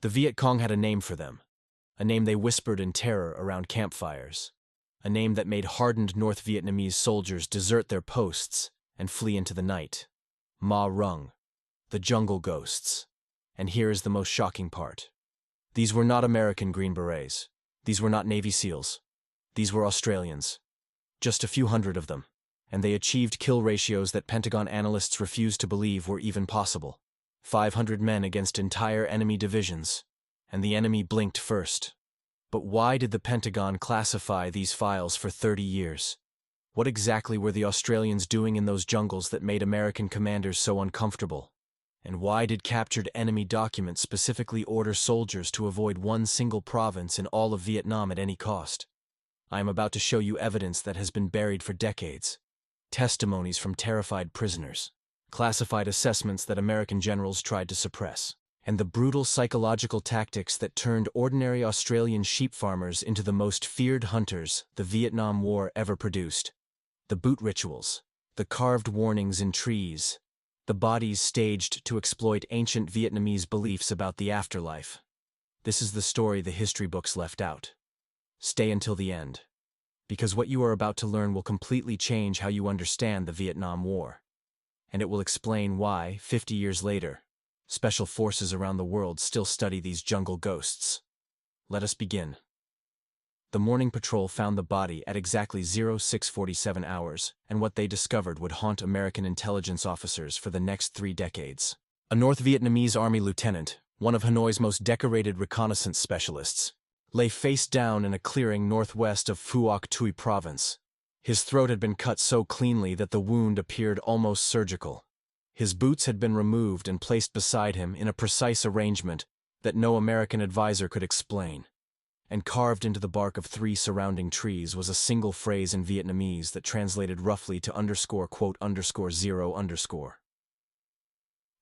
The Viet Cong had a name for them, a name they whispered in terror around campfires, a name that made hardened North Vietnamese soldiers desert their posts and flee into the night. Ma Rung, the jungle ghosts. And here is the most shocking part. These were not American Green Berets. These were not Navy SEALs. These were Australians. Just a few hundred of them. And they achieved kill ratios that Pentagon analysts refused to believe were even possible. 500 men against entire enemy divisions. And the enemy blinked first. But why did the Pentagon classify these files for 30 years? What exactly were the Australians doing in those jungles that made American commanders so uncomfortable? And why did captured enemy documents specifically order soldiers to avoid one single province in all of Vietnam at any cost? I am about to show you evidence that has been buried for decades. Testimonies from terrified prisoners, classified assessments that American generals tried to suppress, and the brutal psychological tactics that turned ordinary Australian sheep farmers into the most feared hunters the Vietnam War ever produced. The boot rituals, the carved warnings in trees, the bodies staged to exploit ancient Vietnamese beliefs about the afterlife. This is the story the history books left out. Stay until the end, because what you are about to learn will completely change how you understand the Vietnam War. And it will explain why, 50 years later, special forces around the world still study these jungle ghosts. Let us begin. The morning patrol found the body at exactly 0647 hours, and what they discovered would haunt American intelligence officers for the next 3 decades. A North Vietnamese Army lieutenant, one of Hanoi's most decorated reconnaissance specialists, lay face down in a clearing northwest of Phuoc Tuy province. His throat had been cut so cleanly that the wound appeared almost surgical. His boots had been removed and placed beside him in a precise arrangement that no American advisor could explain. And carved into the bark of 3 surrounding trees was a single phrase in Vietnamese that translated roughly to _0_.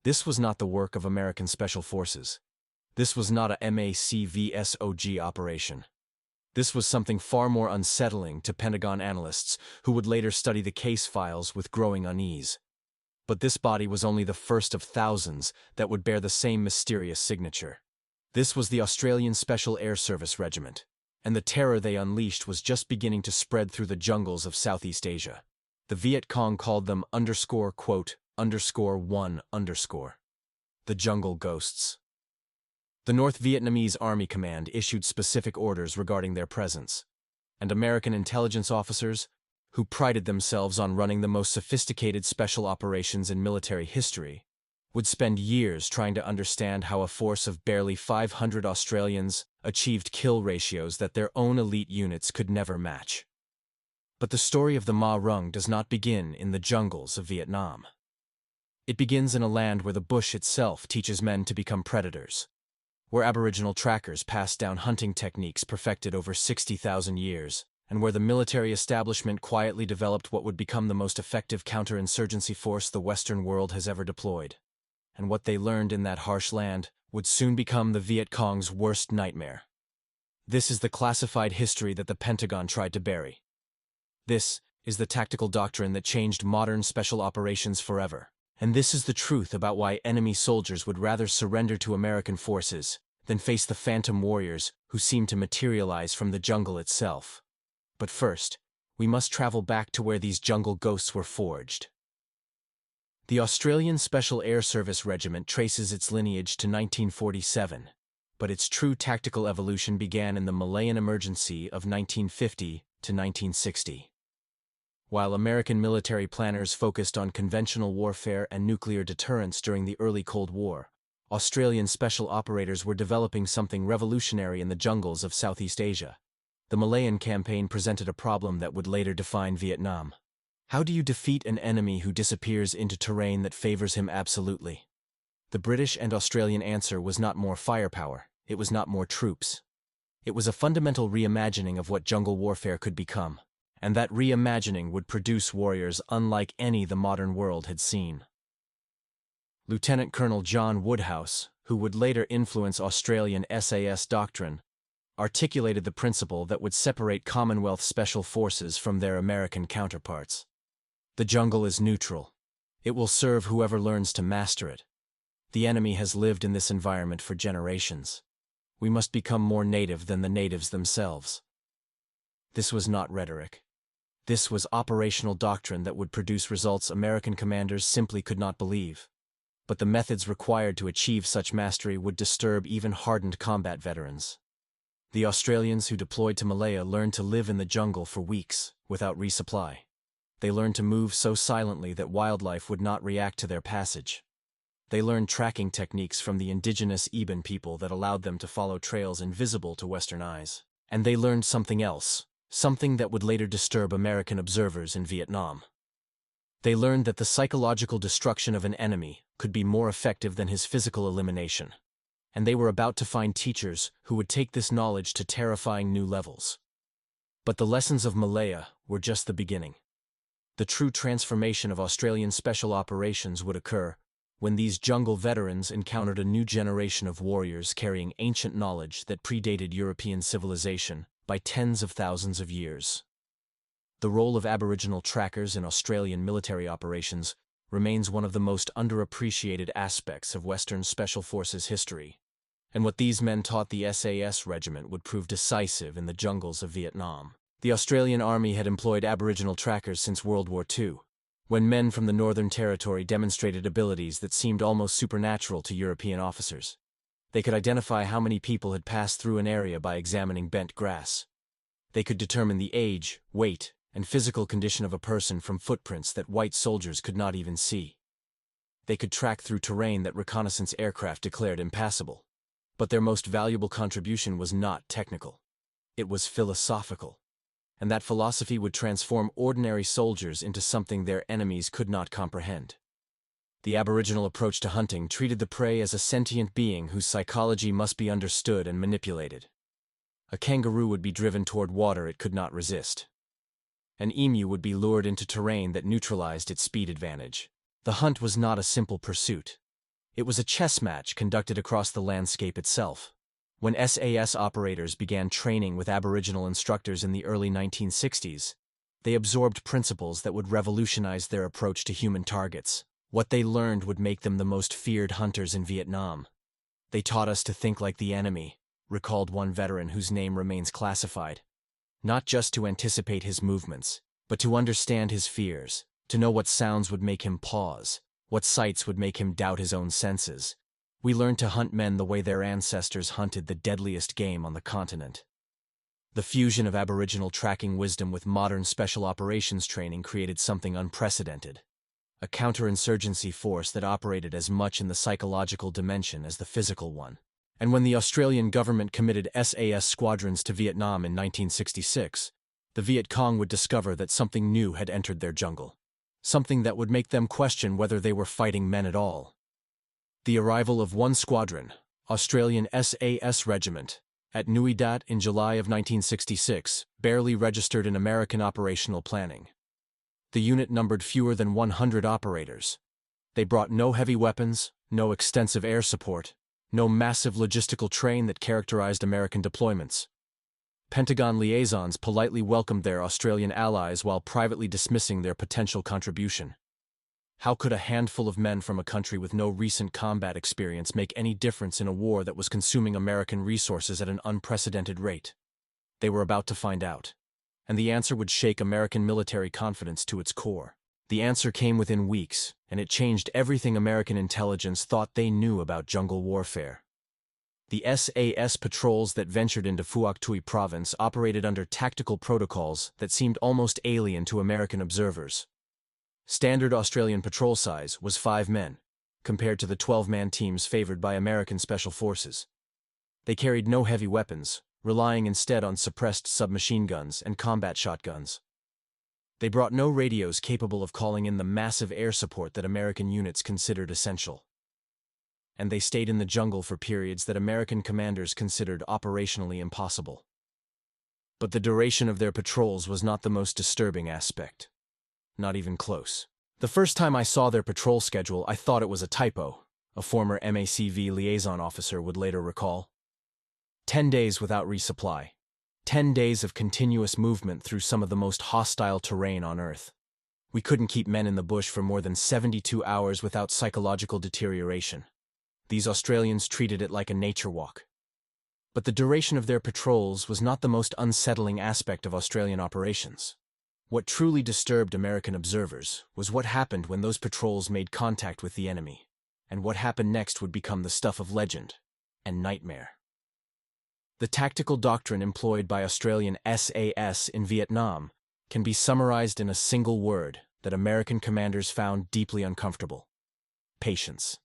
This was not the work of American Special Forces. This was not a MACVSOG operation. This was something far more unsettling to Pentagon analysts who would later study the case files with growing unease. But this body was only the first of thousands that would bear the same mysterious signature. This was the Australian Special Air Service Regiment, and the terror they unleashed was just beginning to spread through the jungles of Southeast Asia. The Viet Cong called them _1_, the jungle ghosts. The North Vietnamese Army Command issued specific orders regarding their presence, and American intelligence officers, who prided themselves on running the most sophisticated special operations in military history, would spend years trying to understand how a force of barely 500 Australians achieved kill ratios that their own elite units could never match. But the story of the Ma Rung does not begin in the jungles of Vietnam. It begins in a land where the bush itself teaches men to become predators, where Aboriginal trackers passed down hunting techniques perfected over 60,000 years, and where the military establishment quietly developed what would become the most effective counterinsurgency force the Western world has ever deployed. And what they learned in that harsh land would soon become the Viet Cong's worst nightmare. This is the classified history that the Pentagon tried to bury. This is the tactical doctrine that changed modern special operations forever. And this is the truth about why enemy soldiers would rather surrender to American forces than face the phantom warriors who seem to materialize from the jungle itself. But first, we must travel back to where these jungle ghosts were forged. The Australian Special Air Service Regiment traces its lineage to 1947, but its true tactical evolution began in the Malayan Emergency of 1950 to 1960. While American military planners focused on conventional warfare and nuclear deterrence during the early Cold War, Australian special operators were developing something revolutionary in the jungles of Southeast Asia. The Malayan campaign presented a problem that would later define Vietnam. How do you defeat an enemy who disappears into terrain that favors him absolutely? The British and Australian answer was not more firepower, it was not more troops. It was a fundamental reimagining of what jungle warfare could become. And that reimagining would produce warriors unlike any the modern world had seen. Lieutenant Colonel John Woodhouse, who would later influence Australian SAS doctrine, articulated the principle that would separate Commonwealth Special Forces from their American counterparts. The jungle is neutral. It will serve whoever learns to master it. The enemy has lived in this environment for generations. We must become more native than the natives themselves. This was not rhetoric. This was operational doctrine that would produce results American commanders simply could not believe. But the methods required to achieve such mastery would disturb even hardened combat veterans. The Australians who deployed to Malaya learned to live in the jungle for weeks, without resupply. They learned to move so silently that wildlife would not react to their passage. They learned tracking techniques from the indigenous Iban people that allowed them to follow trails invisible to Western eyes. And they learned something else, something that would later disturb American observers in Vietnam. They learned that the psychological destruction of an enemy could be more effective than his physical elimination. And they were about to find teachers who would take this knowledge to terrifying new levels. But the lessons of Malaya were just the beginning. The true transformation of Australian special operations would occur when these jungle veterans encountered a new generation of warriors carrying ancient knowledge that predated European civilization by tens of thousands of years. The role of Aboriginal trackers in Australian military operations remains one of the most underappreciated aspects of Western Special Forces history, and what these men taught the SAS regiment would prove decisive in the jungles of Vietnam. The Australian Army had employed Aboriginal trackers since World War II, when men from the Northern Territory demonstrated abilities that seemed almost supernatural to European officers. They could identify how many people had passed through an area by examining bent grass. They could determine the age, weight, and physical condition of a person from footprints that white soldiers could not even see. They could track through terrain that reconnaissance aircraft declared impassable. But their most valuable contribution was not technical. It was philosophical. And that philosophy would transform ordinary soldiers into something their enemies could not comprehend. The Aboriginal approach to hunting treated the prey as a sentient being whose psychology must be understood and manipulated. A kangaroo would be driven toward water it could not resist. An emu would be lured into terrain that neutralized its speed advantage. The hunt was not a simple pursuit. It was a chess match conducted across the landscape itself. When SAS operators began training with Aboriginal instructors in the early 1960s, they absorbed principles that would revolutionize their approach to human targets. What they learned would make them the most feared hunters in Vietnam. They taught us to think like the enemy, recalled one veteran whose name remains classified. Not just to anticipate his movements, but to understand his fears, to know what sounds would make him pause, what sights would make him doubt his own senses. We learned to hunt men the way their ancestors hunted the deadliest game on the continent. The fusion of Aboriginal tracking wisdom with modern special operations training created something unprecedented. A counterinsurgency force that operated as much in the psychological dimension as the physical one. And when the Australian government committed SAS squadrons to Vietnam in 1966, the Viet Cong would discover that something new had entered their jungle. Something that would make them question whether they were fighting men at all. The arrival of one squadron, Australian SAS Regiment, at Nui Dat in July of 1966, barely registered in American operational planning. The unit numbered fewer than 100 operators. They brought no heavy weapons, no extensive air support, no massive logistical train that characterized American deployments. Pentagon liaisons politely welcomed their Australian allies while privately dismissing their potential contribution. How could a handful of men from a country with no recent combat experience make any difference in a war that was consuming American resources at an unprecedented rate? They were about to find out. And the answer would shake American military confidence to its core. The answer came within weeks, and it changed everything American intelligence thought they knew about jungle warfare. The SAS patrols that ventured into Phuoc Tuy province operated under tactical protocols that seemed almost alien to American observers. Standard Australian patrol size was 5 men, compared to the 12-man teams favored by American special forces. They carried no heavy weapons, relying instead on suppressed submachine guns and combat shotguns. They brought no radios capable of calling in the massive air support that American units considered essential. And they stayed in the jungle for periods that American commanders considered operationally impossible. But the duration of their patrols was not the most disturbing aspect. Not even close. The first time I saw their patrol schedule, I thought it was a typo, a former MACV liaison officer would later recall. 10 days without resupply. 10 days of continuous movement through some of the most hostile terrain on Earth. We couldn't keep men in the bush for more than 72 hours without psychological deterioration. These Australians treated it like a nature walk. But the duration of their patrols was not the most unsettling aspect of Australian operations. What truly disturbed American observers was what happened when those patrols made contact with the enemy, and what happened next would become the stuff of legend and nightmare. The tactical doctrine employed by Australian SAS in Vietnam can be summarized in a single word that American commanders found deeply uncomfortable: patience.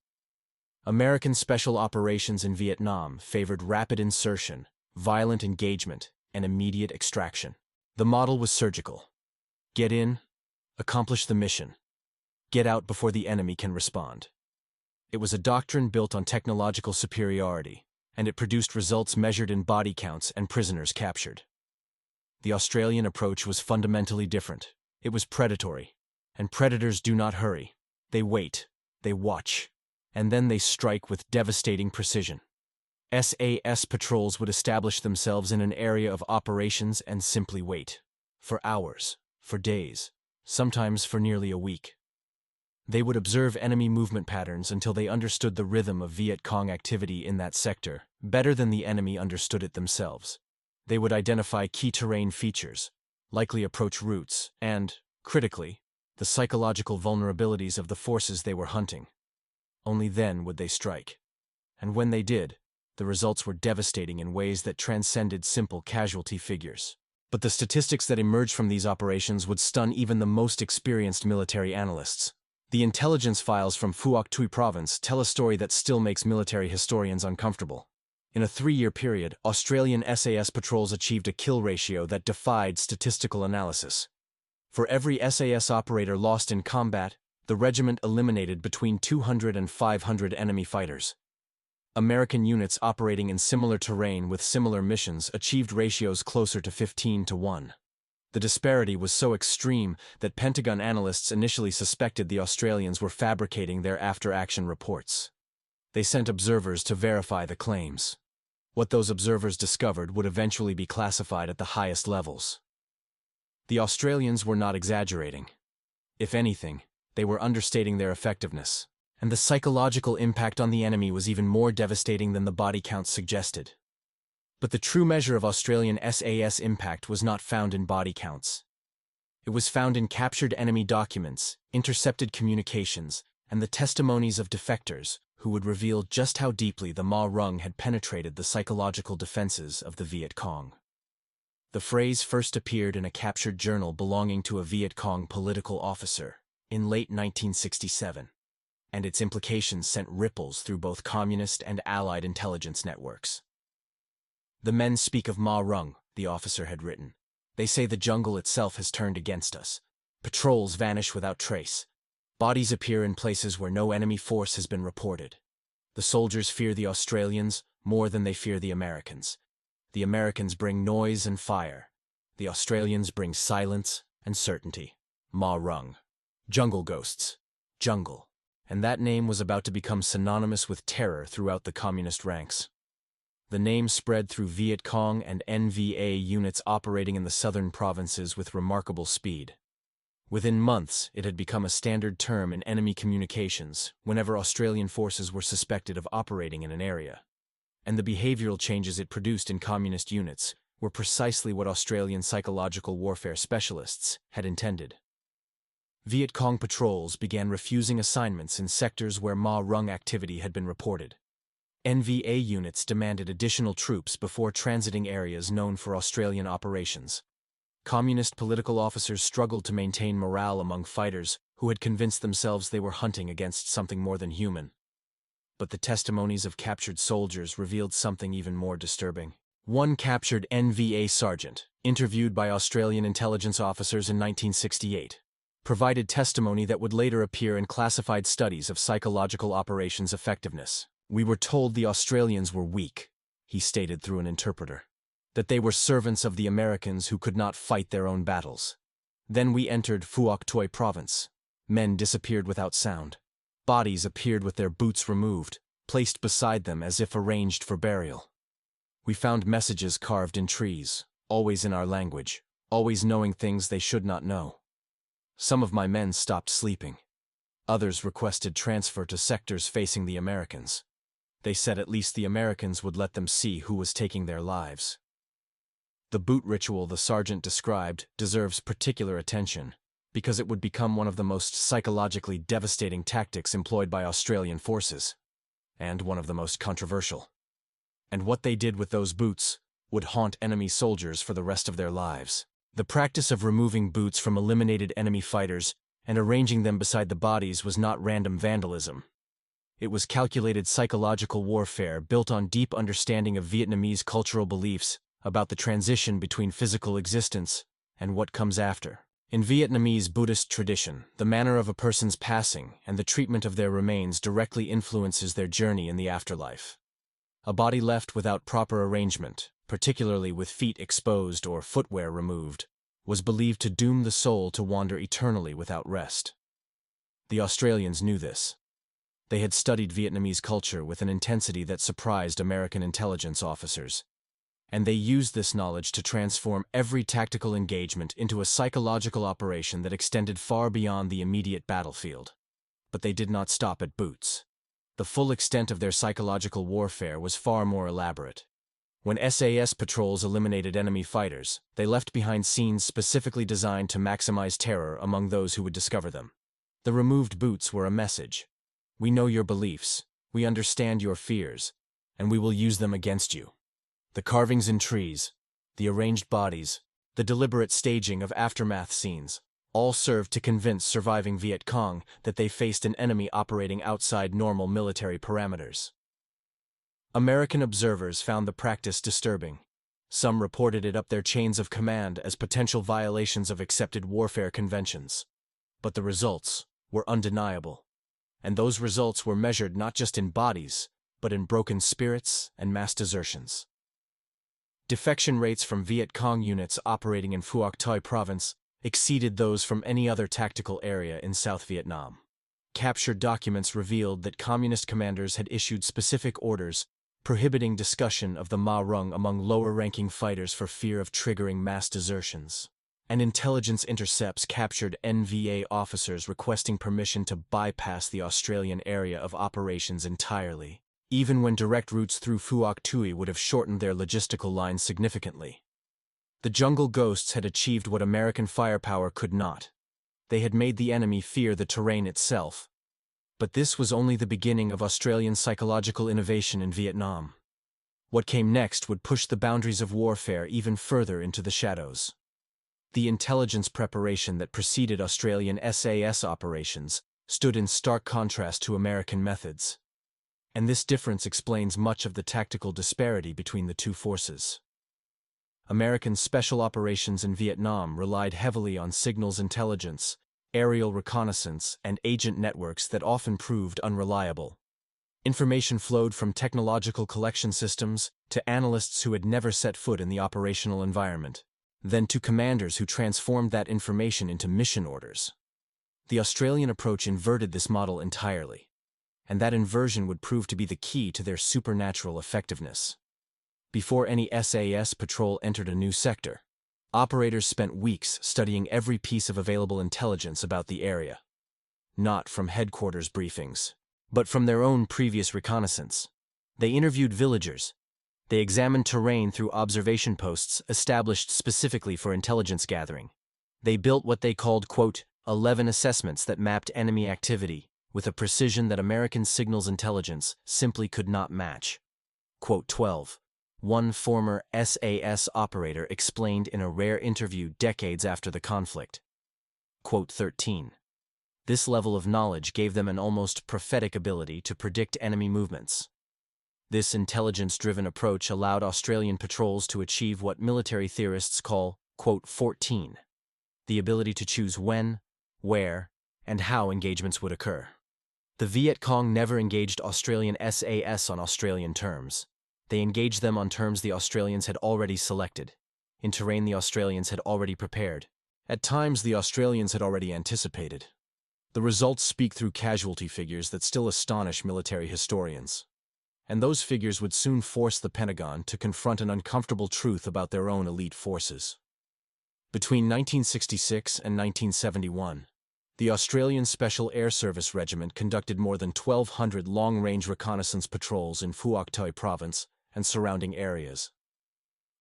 American special operations in Vietnam favored rapid insertion, violent engagement, and immediate extraction. The model was surgical. Get in, accomplish the mission. Get out before the enemy can respond. It was a doctrine built on technological superiority, and it produced results measured in body counts and prisoners captured. The Australian approach was fundamentally different. It was predatory, and predators do not hurry. They wait, they watch, and then they strike with devastating precision. SAS patrols would establish themselves in an area of operations and simply wait. For hours, for days, sometimes for nearly a week. They would observe enemy movement patterns until they understood the rhythm of Viet Cong activity in that sector better than the enemy understood it themselves. They would identify key terrain features, likely approach routes, and, critically, the psychological vulnerabilities of the forces they were hunting. Only then would they strike. And when they did, the results were devastating in ways that transcended simple casualty figures. But the statistics that emerged from these operations would stun even the most experienced military analysts. The intelligence files from Phuoc Tuy province tell a story that still makes military historians uncomfortable. In a 3-year period, Australian SAS patrols achieved a kill ratio that defied statistical analysis. For every SAS operator lost in combat, the regiment eliminated between 200 and 500 enemy fighters. American units operating in similar terrain with similar missions achieved ratios closer to 15-1. The disparity was so extreme that Pentagon analysts initially suspected the Australians were fabricating their after-action reports. They sent observers to verify the claims. What those observers discovered would eventually be classified at the highest levels. The Australians were not exaggerating. If anything, they were understating their effectiveness, and the psychological impact on the enemy was even more devastating than the body counts suggested. But the true measure of Australian SAS impact was not found in body counts. It was found in captured enemy documents, intercepted communications, and the testimonies of defectors who would reveal just how deeply the Ma Rung had penetrated the psychological defenses of the Viet Cong. The phrase first appeared in a captured journal belonging to a Viet Cong political officer in late 1967, and its implications sent ripples through both communist and Allied intelligence networks. "The men speak of Ma Rung," the officer had written. "They say the jungle itself has turned against us. Patrols vanish without trace. Bodies appear in places where no enemy force has been reported. The soldiers fear the Australians more than they fear the Americans. The Americans bring noise and fire. The Australians bring silence and certainty. Ma Rung. Jungle ghosts. Jungle." And that name was about to become synonymous with terror throughout the communist ranks. The name spread through Viet Cong and NVA units operating in the southern provinces with remarkable speed. Within months, it had become a standard term in enemy communications whenever Australian forces were suspected of operating in an area. And the behavioral changes it produced in communist units were precisely what Australian psychological warfare specialists had intended. Viet Cong patrols began refusing assignments in sectors where Ma Rung activity had been reported. NVA units demanded additional troops before transiting areas known for Australian operations. Communist political officers struggled to maintain morale among fighters who had convinced themselves they were hunting against something more than human. But the testimonies of captured soldiers revealed something even more disturbing. One captured NVA sergeant, interviewed by Australian intelligence officers in 1968, provided testimony that would later appear in classified studies of psychological operations effectiveness. "We were told the Australians were weak," he stated through an interpreter, "that they were servants of the Americans who could not fight their own battles. Then we entered Phuoc Tuy province. Men disappeared without sound. Bodies appeared with their boots removed, placed beside them as if arranged for burial. We found messages carved in trees, always in our language, always knowing things they should not know. Some of my men stopped sleeping. Others requested transfer to sectors facing the Americans. They said at least the Americans would let them see who was taking their lives. The boot ritual the sergeant described deserves particular attention, because it would become one of the most psychologically devastating tactics employed by Australian forces, and one of the most controversial. And what they did with those boots would haunt enemy soldiers for the rest of their lives. The practice of removing boots from eliminated enemy fighters and arranging them beside the bodies was not random vandalism. It was calculated psychological warfare built on deep understanding of Vietnamese cultural beliefs about the transition between physical existence and what comes after. In Vietnamese Buddhist tradition, the manner of a person's passing and the treatment of their remains directly influences their journey in the afterlife. A body left without proper arrangement, particularly with feet exposed or footwear removed, was believed to doom the soul to wander eternally without rest. The Australians knew this. They had studied Vietnamese culture with an intensity that surprised American intelligence officers, and they used this knowledge to transform every tactical engagement into a psychological operation that extended far beyond the immediate battlefield. But they did not stop at boots. The full extent of their psychological warfare was far more elaborate. When SAS patrols eliminated enemy fighters, they left behind scenes specifically designed to maximize terror among those who would discover them. The removed boots were a message. We know your beliefs, we understand your fears, and we will use them against you. The carvings in trees, the arranged bodies, the deliberate staging of aftermath scenes, all served to convince surviving Viet Cong that they faced an enemy operating outside normal military parameters. American observers found the practice disturbing. Some reported it up their chains of command as potential violations of accepted warfare conventions. But the results were undeniable. And those results were measured not just in bodies, but in broken spirits and mass desertions. Defection rates from Viet Cong units operating in Phuoc Toi province exceeded those from any other tactical area in South Vietnam. Captured documents revealed that communist commanders had issued specific orders prohibiting discussion of the Ma Rung among lower-ranking fighters for fear of triggering mass desertions. And intelligence intercepts captured NVA officers requesting permission to bypass the Australian area of operations entirely, even when direct routes through Phuoc Toi would have shortened their logistical lines significantly. The jungle ghosts had achieved what American firepower could not. They had made the enemy fear the terrain itself. But this was only the beginning of Australian psychological innovation in Vietnam. What came next would push the boundaries of warfare even further into the shadows. The intelligence preparation that preceded Australian SAS operations stood in stark contrast to American methods. And this difference explains much of the tactical disparity between the two forces. American special operations in Vietnam relied heavily on signals intelligence, aerial reconnaissance, and agent networks that often proved unreliable. Information flowed from technological collection systems to analysts who had never set foot in the operational environment, then to commanders who transformed that information into mission orders. The Australian approach inverted this model entirely, and that inversion would prove to be the key to their supernatural effectiveness. Before any SAS patrol entered a new sector, operators spent weeks studying every piece of available intelligence about the area. Not from headquarters briefings, but from their own previous reconnaissance. They interviewed villagers. They examined terrain through observation posts established specifically for intelligence gathering. They built what they called, quote, 11 assessments that mapped enemy activity with a precision that American signals intelligence simply could not match. Quote 12. One former SAS operator explained in a rare interview decades after the conflict. Quote 13. This level of knowledge gave them an almost prophetic ability to predict enemy movements. This intelligence-driven approach allowed Australian patrols to achieve what military theorists call, quote 14, the ability to choose when, where, and how engagements would occur. The Viet Cong never engaged Australian SAS on Australian terms. They engaged them on terms the Australians had already selected, in terrain the Australians had already prepared. At times, the Australians had already anticipated. The results speak through casualty figures that still astonish military historians. And those figures would soon force the Pentagon to confront an uncomfortable truth about their own elite forces. Between 1966 and 1971, The Australian Special Air Service Regiment conducted more than 1,200 long-range reconnaissance patrols in Phuoc Toi Province and surrounding areas.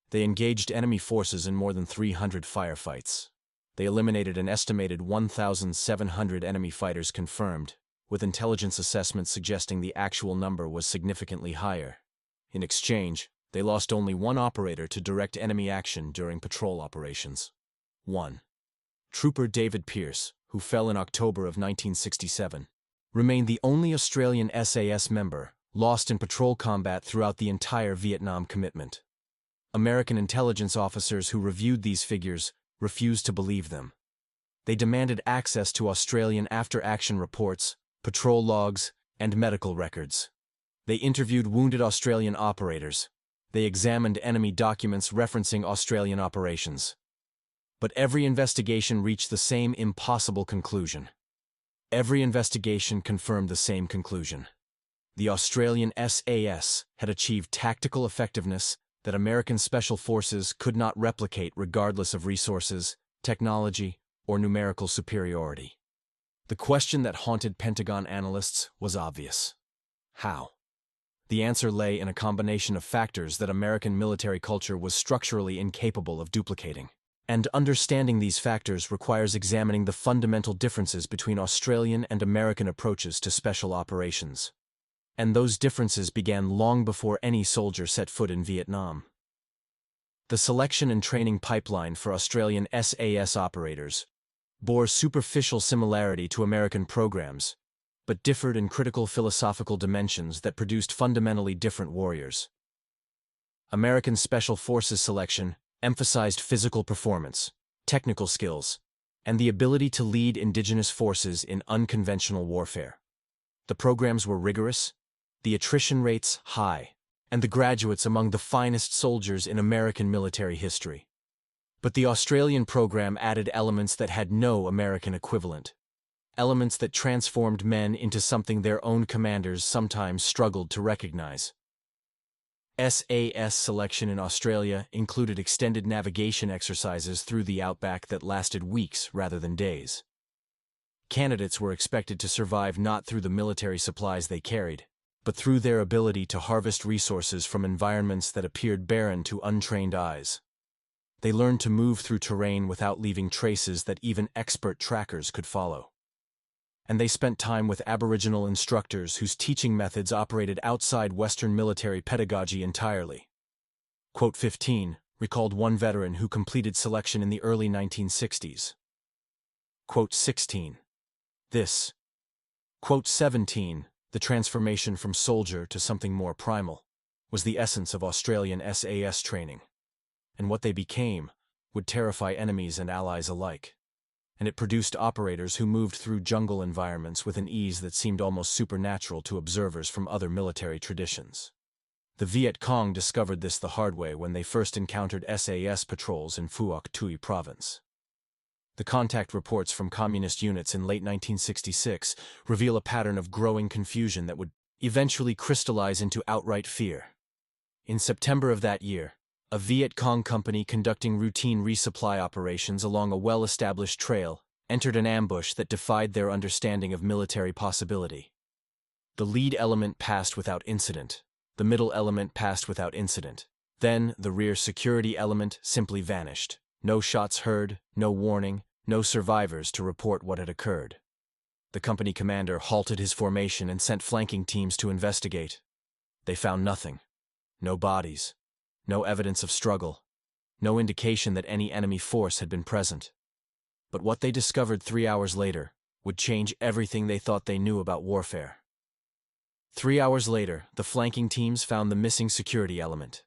They engaged enemy forces in more than 300 firefights. They eliminated an estimated 1,700 enemy fighters confirmed, with intelligence assessments suggesting the actual number was significantly higher. In exchange, they lost only one operator to direct enemy action during patrol operations. 1. Trooper David Pearce, who fell in October of 1967, remained the only Australian SAS member lost in patrol combat throughout the entire Vietnam commitment. American intelligence officers who reviewed these figures refused to believe them. They demanded access to Australian after-action reports, patrol logs, and medical records. They interviewed wounded Australian operators. They examined enemy documents referencing Australian operations. But every investigation reached the same impossible conclusion. Every investigation confirmed the same conclusion. The Australian SAS had achieved tactical effectiveness that American Special Forces could not replicate regardless of resources, technology, or numerical superiority. The question that haunted Pentagon analysts was obvious. How? The answer lay in a combination of factors that American military culture was structurally incapable of duplicating. And understanding these factors requires examining the fundamental differences between Australian and American approaches to special operations. And those differences began long before any soldier set foot in Vietnam. The selection and training pipeline for Australian SAS operators bore superficial similarity to American programs, but differed in critical philosophical dimensions that produced fundamentally different warriors. American Special Forces selection emphasized physical performance, technical skills, and the ability to lead indigenous forces in unconventional warfare. The programs were rigorous, the attrition rates high, and the graduates among the finest soldiers in American military history. But the Australian program added elements that had no American equivalent, elements that transformed men into something their own commanders sometimes struggled to recognize. SAS selection in Australia included extended navigation exercises through the outback that lasted weeks rather than days. Candidates were expected to survive not through the military supplies they carried, but through their ability to harvest resources from environments that appeared barren to untrained eyes. They learned to move through terrain without leaving traces that even expert trackers could follow. And they spent time with Aboriginal instructors whose teaching methods operated outside Western military pedagogy entirely. Quote 15 recalled one veteran who completed selection in the early 1960s. Quote 16. This. Quote 17, the transformation from soldier to something more primal, was the essence of Australian SAS training. And what they became would terrify enemies and allies alike. And it produced operators who moved through jungle environments with an ease that seemed almost supernatural to observers from other military traditions. The Viet Cong discovered this the hard way when they first encountered SAS patrols in Phuoc Toi Province. The contact reports from communist units in late 1966 reveal a pattern of growing confusion that would eventually crystallize into outright fear. In September of that year, a Viet Cong company conducting routine resupply operations along a well-established trail entered an ambush that defied their understanding of military possibility. The lead element passed without incident. The middle element passed without incident. Then, the rear security element simply vanished. No shots heard, no warning, no survivors to report what had occurred. The company commander halted his formation and sent flanking teams to investigate. They found nothing. No bodies. No evidence of struggle. No indication that any enemy force had been present. But what they discovered 3 hours later would change everything they thought they knew about warfare. 3 hours later, the flanking teams found the missing security element.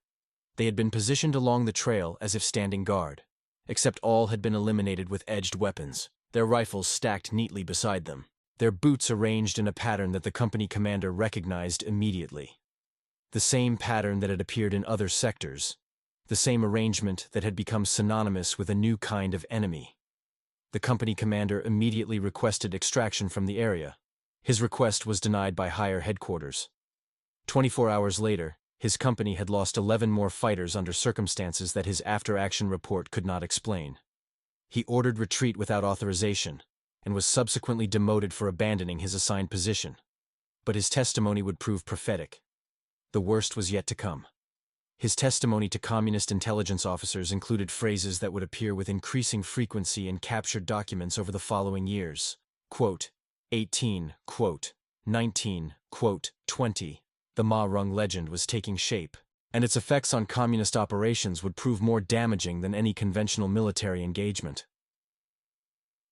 They had been positioned along the trail as if standing guard, except all had been eliminated with edged weapons, their rifles stacked neatly beside them, their boots arranged in a pattern that the company commander recognized immediately. The same pattern that had appeared in other sectors, the same arrangement that had become synonymous with a new kind of enemy. The company commander immediately requested extraction from the area. His request was denied by higher headquarters. 24 hours later, his company had lost 11 more fighters under circumstances that his after-action report could not explain. He ordered retreat without authorization, and was subsequently demoted for abandoning his assigned position. But his testimony would prove prophetic. The worst was yet to come. His testimony to communist intelligence officers included phrases that would appear with increasing frequency in captured documents over the following years. Quote, 18, quote, 19, quote, 20. The Ma Rung legend was taking shape, and its effects on communist operations would prove more damaging than any conventional military engagement.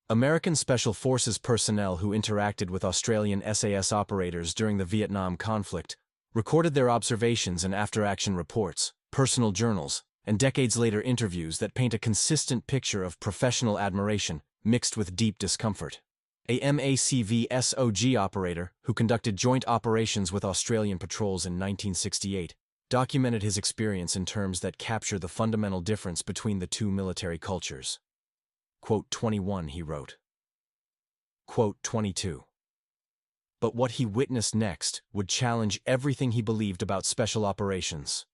American Special Forces personnel who interacted with Australian SAS operators during the Vietnam conflict recorded their observations and after-action reports, personal journals, and decades later interviews that paint a consistent picture of professional admiration mixed with deep discomfort. A MACV-SOG operator who conducted joint operations with Australian patrols in 1968 documented his experience in terms that capture the fundamental difference between the two military cultures. Quote 21, he wrote. Quote 22. But what he witnessed next would challenge everything he believed about special operations.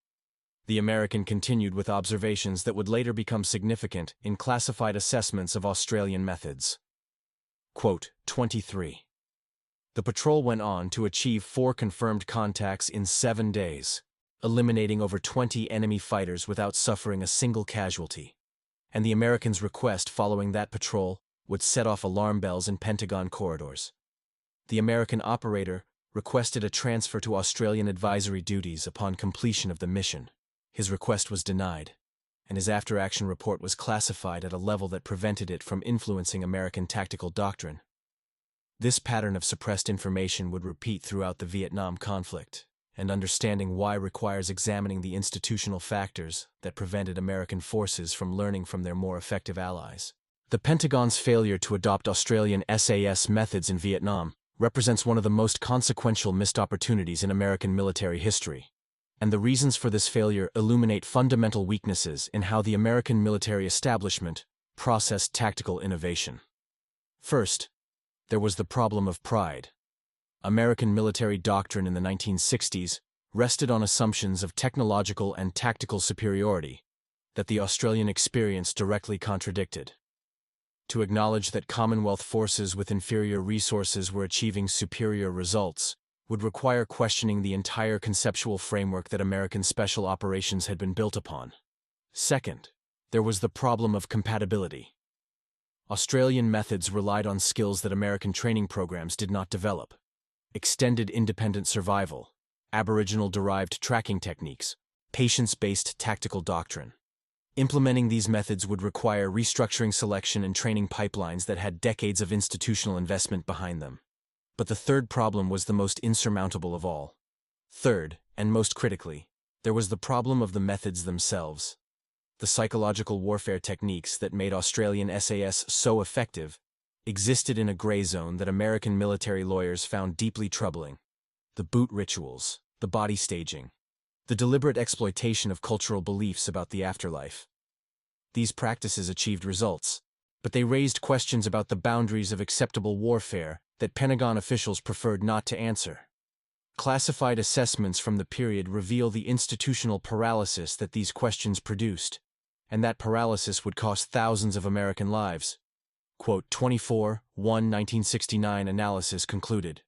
The American continued with observations that would later become significant in classified assessments of Australian methods. Quote 23. The patrol went on to achieve 4 confirmed contacts in 7 days, eliminating over 20 enemy fighters without suffering a single casualty. And the Americans' request following that patrol would set off alarm bells in Pentagon corridors. The American operator requested a transfer to Australian advisory duties upon completion of the mission. His request was denied, and his after-action report was classified at a level that prevented it from influencing American tactical doctrine. This pattern of suppressed information would repeat throughout the Vietnam conflict, and understanding why requires examining the institutional factors that prevented American forces from learning from their more effective allies. The Pentagon's failure to adopt Australian SAS methods in Vietnam represents one of the most consequential missed opportunities in American military history, and the reasons for this failure illuminate fundamental weaknesses in how the American military establishment processed tactical innovation. First, there was the problem of pride. American military doctrine in the 1960s rested on assumptions of technological and tactical superiority that the Australian experience directly contradicted. To acknowledge that Commonwealth forces with inferior resources were achieving superior results would require questioning the entire conceptual framework that American special operations had been built upon. Second, there was the problem of compatibility. Australian methods relied on skills that American training programs did not develop. Extended independent survival, Aboriginal-derived tracking techniques, patience-based tactical doctrine. Implementing these methods would require restructuring selection and training pipelines that had decades of institutional investment behind them. But the third problem was the most insurmountable of all. Third, and most critically, there was the problem of the methods themselves. The psychological warfare techniques that made Australian SAS so effective existed in a gray zone that American military lawyers found deeply troubling. The boot rituals, the body staging, the deliberate exploitation of cultural beliefs about the afterlife. These practices achieved results, but they raised questions about the boundaries of acceptable warfare that Pentagon officials preferred not to answer. Classified assessments from the period reveal the institutional paralysis that these questions produced, and that paralysis would cost thousands of American lives. Quote 24, 1969 analysis concluded.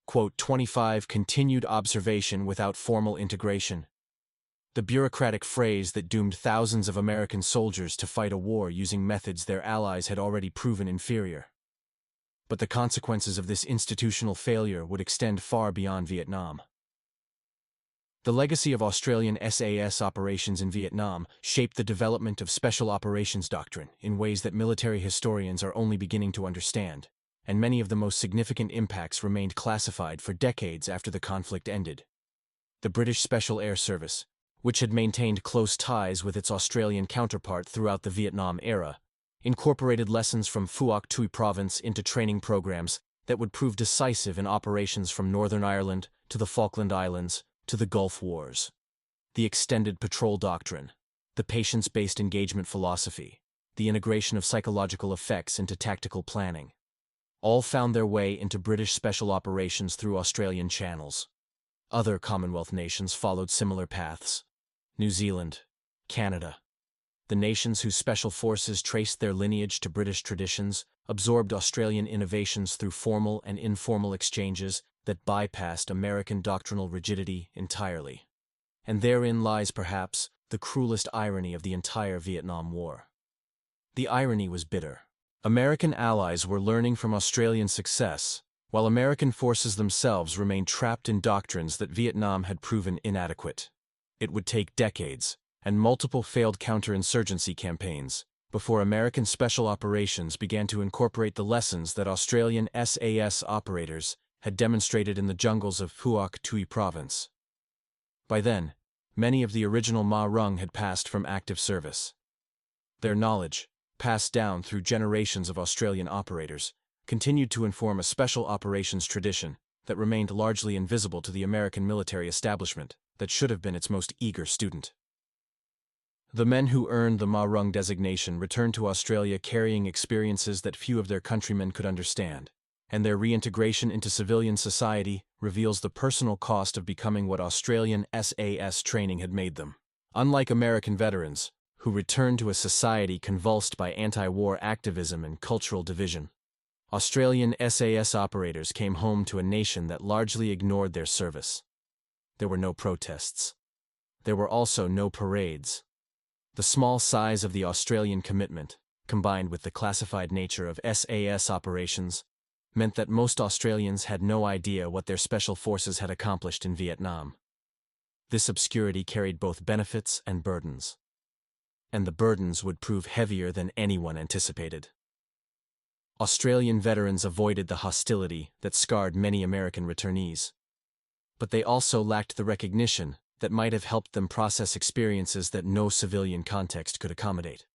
Quote 25 continued observation without formal integration. The bureaucratic phrase that doomed thousands of American soldiers to fight a war using methods their allies had already proven inferior. But the consequences of this institutional failure would extend far beyond Vietnam. The legacy of Australian SAS operations in Vietnam shaped the development of special operations doctrine in ways that military historians are only beginning to understand, and many of the most significant impacts remained classified for decades after the conflict ended. The British Special Air Service, which had maintained close ties with its Australian counterpart throughout the Vietnam era, incorporated lessons from Phuoc Tuy Province into training programs that would prove decisive in operations from Northern Ireland to the Falkland Islands to the Gulf Wars. The extended patrol doctrine, the patience-based engagement philosophy, the integration of psychological effects into tactical planning, all found their way into British special operations through Australian channels. Other Commonwealth nations followed similar paths. New Zealand, Canada. The nations whose special forces traced their lineage to British traditions absorbed Australian innovations through formal and informal exchanges that bypassed American doctrinal rigidity entirely. And therein lies, perhaps, the cruelest irony of the entire Vietnam War. The irony was bitter. American allies were learning from Australian success, while American forces themselves remained trapped in doctrines that Vietnam had proven inadequate. It would take decades, and multiple failed counterinsurgency campaigns, before American special operations began to incorporate the lessons that Australian SAS operators had demonstrated in the jungles of Phuoc Tuy Province. By then, many of the original Ma Rung had passed from active service. Their knowledge, passed down through generations of Australian operators, continued to inform a special operations tradition that remained largely invisible to the American military establishment that should have been its most eager student. The men who earned the Ma Rung designation returned to Australia carrying experiences that few of their countrymen could understand, and their reintegration into civilian society reveals the personal cost of becoming what Australian SAS training had made them. Unlike American veterans, who returned to a society convulsed by anti-war activism and cultural division, Australian SAS operators came home to a nation that largely ignored their service. There were no protests. There were also no parades. The small size of the Australian commitment, combined with the classified nature of SAS operations, meant that most Australians had no idea what their special forces had accomplished in Vietnam. This obscurity carried both benefits and burdens. And the burdens would prove heavier than anyone anticipated. Australian veterans avoided the hostility that scarred many American returnees. But they also lacked the recognition that might have helped them process experiences that no civilian context could accommodate.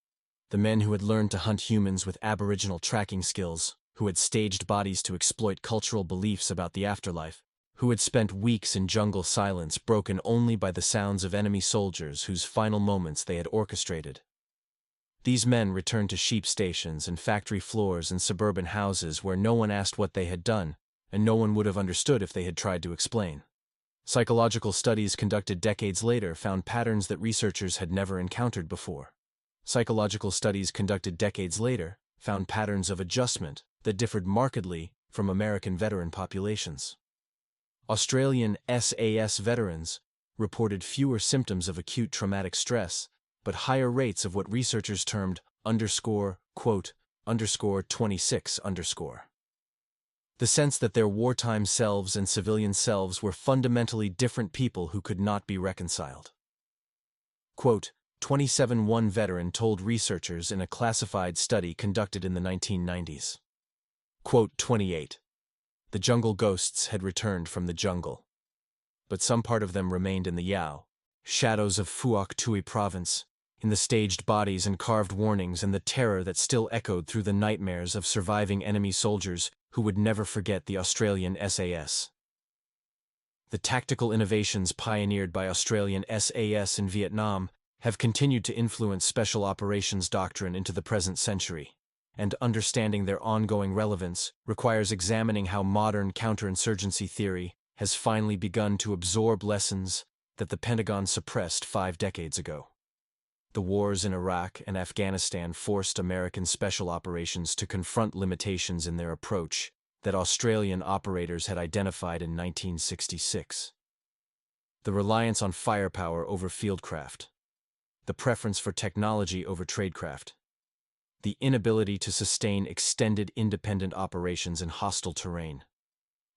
The men who had learned to hunt humans with Aboriginal tracking skills, who had staged bodies to exploit cultural beliefs about the afterlife, who had spent weeks in jungle silence broken only by the sounds of enemy soldiers whose final moments they had orchestrated. These men returned to sheep stations and factory floors and suburban houses where no one asked what they had done, and no one would have understood if they had tried to explain. Psychological studies conducted decades later found patterns that researchers had never encountered before. Psychological studies conducted decades later found patterns of adjustment that differed markedly from American veteran populations. Australian SAS veterans reported fewer symptoms of acute traumatic stress, but higher rates of what researchers termed _26_. The sense that their wartime selves and civilian selves were fundamentally different people who could not be reconciled. 27 veteran told researchers in a classified study conducted in the 1990s. 28. The jungle ghosts had returned from the jungle. But some part of them remained in the Yao, shadows of Phuoc Tuy Province, in the staged bodies and carved warnings and the terror that still echoed through the nightmares of surviving enemy soldiers who would never forget the Australian SAS. The tactical innovations pioneered by Australian SAS in Vietnam have continued to influence special operations doctrine into the present century, and understanding their ongoing relevance requires examining how modern counterinsurgency theory has finally begun to absorb lessons that the Pentagon suppressed 5 decades ago. The wars in Iraq and Afghanistan forced American special operations to confront limitations in their approach that Australian operators had identified in 1966. The reliance on firepower over fieldcraft, the preference for technology over tradecraft, the inability to sustain extended independent operations in hostile terrain.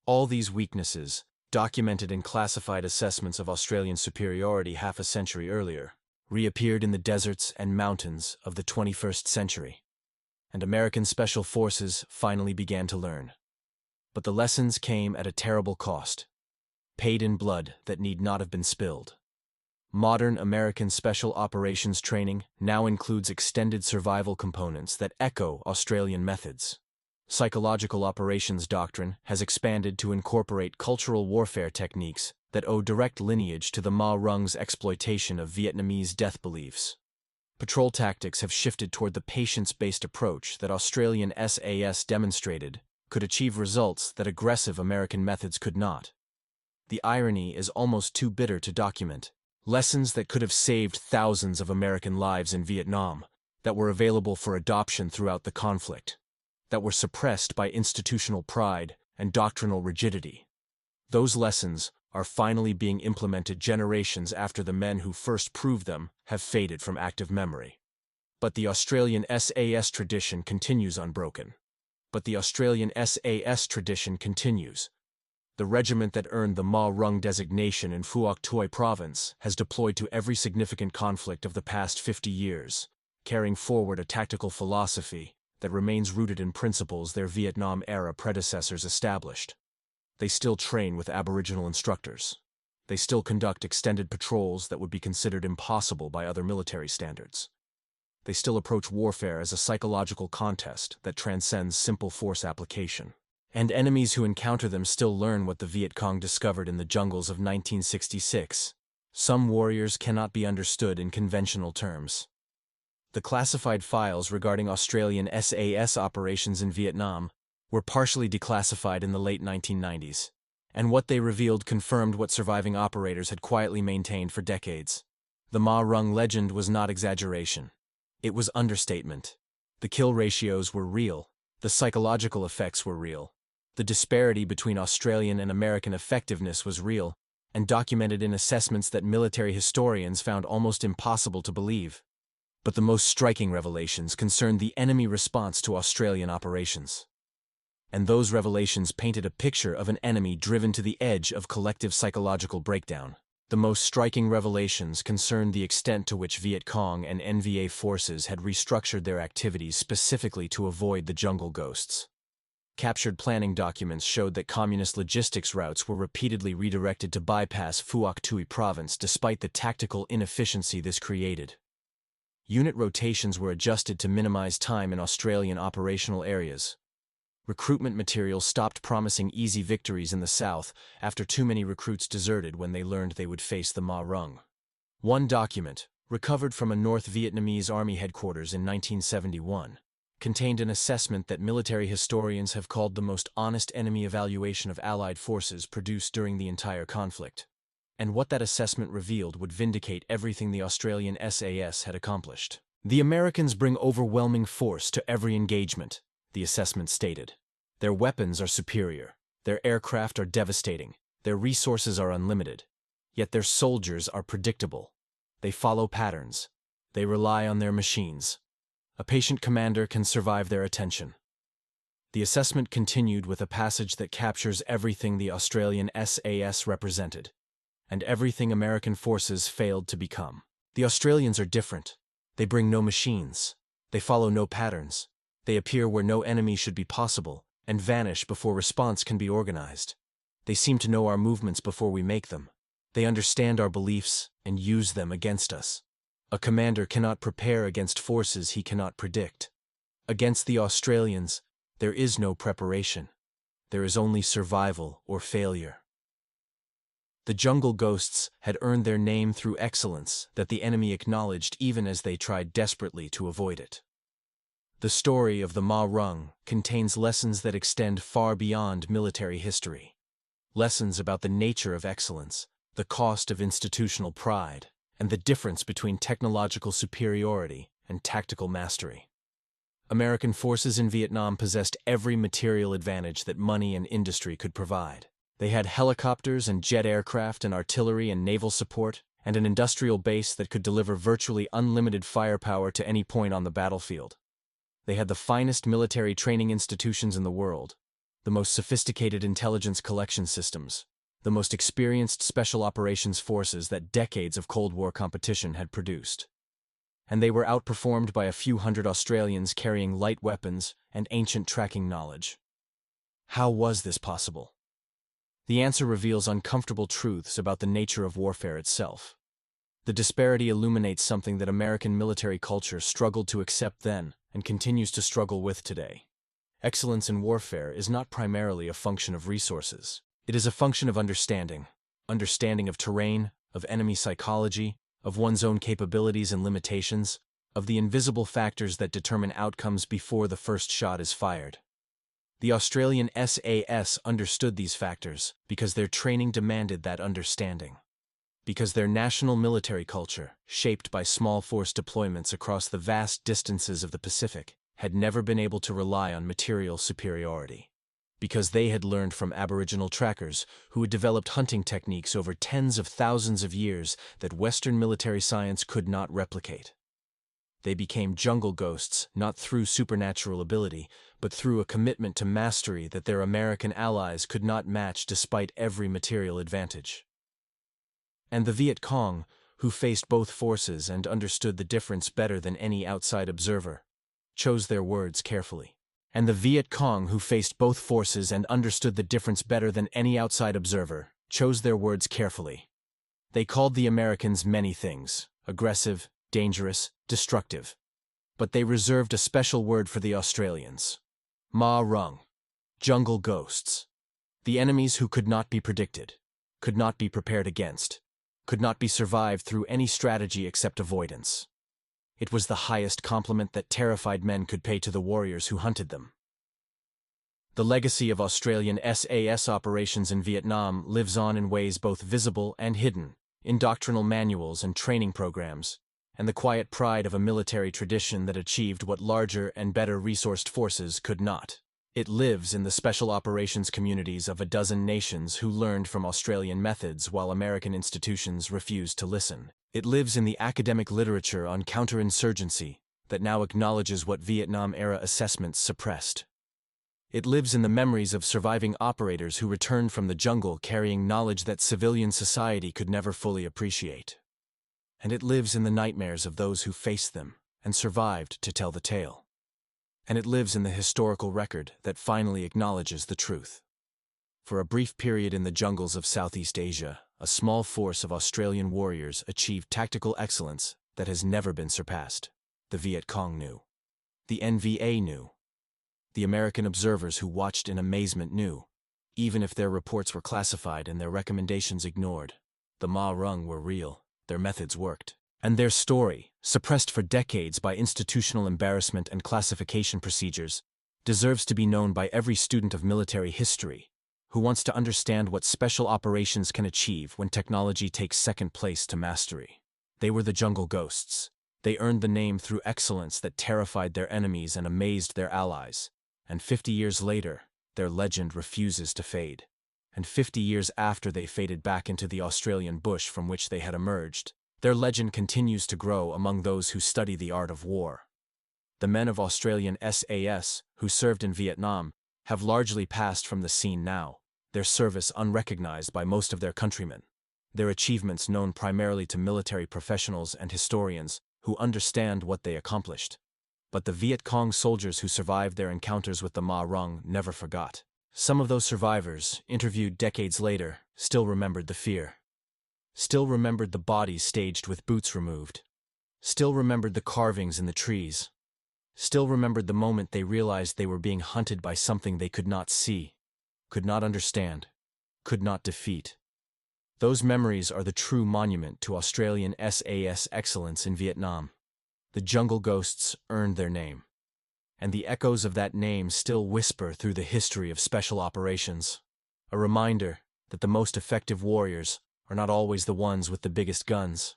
All these weaknesses, documented in classified assessments of Australian superiority half a century earlier, reappeared in the deserts and mountains of the 21st century, and American special forces finally began to learn. But the lessons came at a terrible cost, paid in blood that need not have been spilled. Modern American special operations training now includes extended survival components that echo Australian methods. Psychological operations doctrine has expanded to incorporate cultural warfare techniques that owe direct lineage to the Ma Rung's exploitation of Vietnamese death beliefs. Patrol tactics have shifted toward the patience-based approach that Australian SAS demonstrated could achieve results that aggressive American methods could not. The irony is almost too bitter to document. Lessons that could have saved thousands of American lives in Vietnam, that were available for adoption throughout the conflict. that were suppressed by institutional pride and doctrinal rigidity. Those lessons are finally being implemented generations after the men who first proved them have faded from active memory. But the Australian SAS tradition continues unbroken. The regiment that earned the Ma Rung designation in Phuoc Toi province has deployed to every significant conflict of the past 50 years, carrying forward a tactical philosophy that remains rooted in principles their Vietnam-era predecessors established. They still train with Aboriginal instructors. They still conduct extended patrols that would be considered impossible by other military standards. They still approach warfare as a psychological contest that transcends simple force application. And enemies who encounter them still learn what the Viet Cong discovered in the jungles of 1966. Some warriors cannot be understood in conventional terms. The classified files regarding Australian SAS operations in Vietnam were partially declassified in the late 1990s, and what they revealed confirmed what surviving operators had quietly maintained for decades. The Ma Rung legend was not exaggeration. It was understatement. The kill ratios were real. The psychological effects were real. The disparity between Australian and American effectiveness was real, and documented in assessments that military historians found almost impossible to believe. But the most striking revelations concerned the enemy response to Australian operations. And those revelations painted a picture of an enemy driven to the edge of collective psychological breakdown. The most striking revelations concerned the extent to which Viet Cong and NVA forces had restructured their activities specifically to avoid the jungle ghosts. Captured planning documents showed that communist logistics routes were repeatedly redirected to bypass Phuoc Toi province despite the tactical inefficiency this created. Unit rotations were adjusted to minimize time in Australian operational areas. Recruitment materials stopped promising easy victories in the south after too many recruits deserted when they learned they would face the Ma Rung. One document, recovered from a North Vietnamese Army headquarters in 1971, contained an assessment that military historians have called the most honest enemy evaluation of Allied forces produced during the entire conflict. And what that assessment revealed would vindicate everything the Australian SAS had accomplished. The Americans bring overwhelming force to every engagement, the assessment stated. Their weapons are superior, their aircraft are devastating, their resources are unlimited. Yet their soldiers are predictable. They follow patterns. They rely on their machines. A patient commander can survive their attention. The assessment continued with a passage that captures everything the Australian SAS represented, and everything American forces failed to become. The Australians are different. They bring no machines. They follow no patterns. They appear where no enemy should be possible, and vanish before response can be organized. They seem to know our movements before we make them. They understand our beliefs and use them against us. A commander cannot prepare against forces he cannot predict. Against the Australians, there is no preparation. There is only survival or failure. The jungle ghosts had earned their name through excellence that the enemy acknowledged even as they tried desperately to avoid it. The story of the Ma Rung contains lessons that extend far beyond military history. Lessons about the nature of excellence, the cost of institutional pride, and the difference between technological superiority and tactical mastery. American forces in Vietnam possessed every material advantage that money and industry could provide. They had helicopters and jet aircraft and artillery and naval support, and an industrial base that could deliver virtually unlimited firepower to any point on the battlefield. They had the finest military training institutions in the world, the most sophisticated intelligence collection systems, the most experienced special operations forces that decades of Cold War competition had produced. And they were outperformed by a few hundred Australians carrying light weapons and ancient tracking knowledge. How was this possible? The answer reveals uncomfortable truths about the nature of warfare itself. The disparity illuminates something that American military culture struggled to accept then and continues to struggle with today. Excellence in warfare is not primarily a function of resources. It is a function of understanding of terrain, of enemy psychology, of one's own capabilities and limitations, of the invisible factors that determine outcomes before the first shot is fired. The Australian SAS understood these factors because their training demanded that understanding. Because their national military culture, shaped by small force deployments across the vast distances of the Pacific, had never been able to rely on material superiority, because they had learned from Aboriginal trackers who had developed hunting techniques over tens of thousands of years that Western military science could not replicate. They became jungle ghosts not through supernatural ability, but through a commitment to mastery that their American allies could not match despite every material advantage. And the Viet Cong, who faced both forces and understood the difference better than any outside observer, chose their words carefully. And the Viet Cong, who faced both forces and understood the difference better than any outside observer, chose their words carefully. They called the Americans many things: aggressive, dangerous, destructive. But they reserved a special word for the Australians: Ma Rung, jungle ghosts. The enemies who could not be predicted, could not be prepared against, could not be survived through any strategy except avoidance. It was the highest compliment that terrified men could pay to the warriors who hunted them. The legacy of Australian SAS operations in Vietnam lives on in ways both visible and hidden, in doctrinal manuals and training programs, and the quiet pride of a military tradition that achieved what larger and better resourced forces could not. It lives in the special operations communities of a dozen nations who learned from Australian methods while American institutions refused to listen. It lives in the academic literature on counterinsurgency that now acknowledges what Vietnam-era assessments suppressed. It lives in the memories of surviving operators who returned from the jungle carrying knowledge that civilian society could never fully appreciate. And it lives in the nightmares of those who faced them and survived to tell the tale. And it lives in the historical record that finally acknowledges the truth. For a brief period in the jungles of Southeast Asia, a small force of Australian warriors achieved tactical excellence that has never been surpassed. The Viet Cong knew. The NVA knew. The American observers who watched in amazement knew, even if their reports were classified and their recommendations ignored. The Ma Rung were real. Their methods worked. And their story, suppressed for decades by institutional embarrassment and classification procedures, deserves to be known by every student of military history who wants to understand what special operations can achieve when technology takes second place to mastery. They were the jungle ghosts. They earned the name through excellence that terrified their enemies and amazed their allies. And 50 years later, their legend refuses to fade. And 50 years after they faded back into the Australian bush from which they had emerged, their legend continues to grow among those who study the art of war. The men of Australian SAS, who served in Vietnam, have largely passed from the scene now, their service unrecognized by most of their countrymen, their achievements known primarily to military professionals and historians who understand what they accomplished. But the Viet Cong soldiers who survived their encounters with the Ma Rung never forgot. Some of those survivors, interviewed decades later, still remembered the fear. Still remembered the bodies staged with boots removed. Still remembered the carvings in the trees. Still remembered the moment they realized they were being hunted by something they could not see, could not understand, could not defeat. Those memories are the true monument to Australian SAS excellence in Vietnam. The jungle ghosts earned their name. And the echoes of that name still whisper through the history of special operations. A reminder that the most effective warriors are not always the ones with the biggest guns.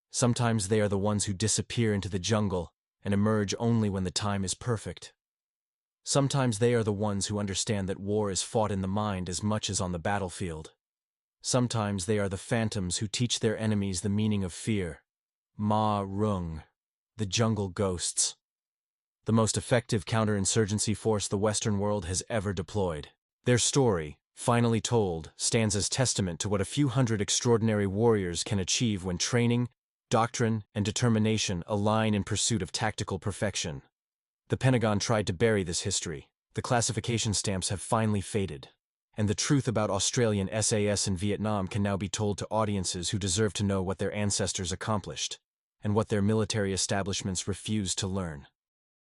Sometimes they are the ones who disappear into the jungle and emerge only when the time is perfect. Sometimes they are the ones who understand that war is fought in the mind as much as on the battlefield. Sometimes they are the phantoms who teach their enemies the meaning of fear. Ma Rung, the jungle ghosts. The most effective counterinsurgency force the Western world has ever deployed. Their story, finally told, stands as testament to what a few hundred extraordinary warriors can achieve when training, doctrine, and determination align in pursuit of tactical perfection. The Pentagon tried to bury this history. The classification stamps have finally faded. And the truth about Australian SAS in Vietnam can now be told to audiences who deserve to know what their ancestors accomplished, and what their military establishments refused to learn.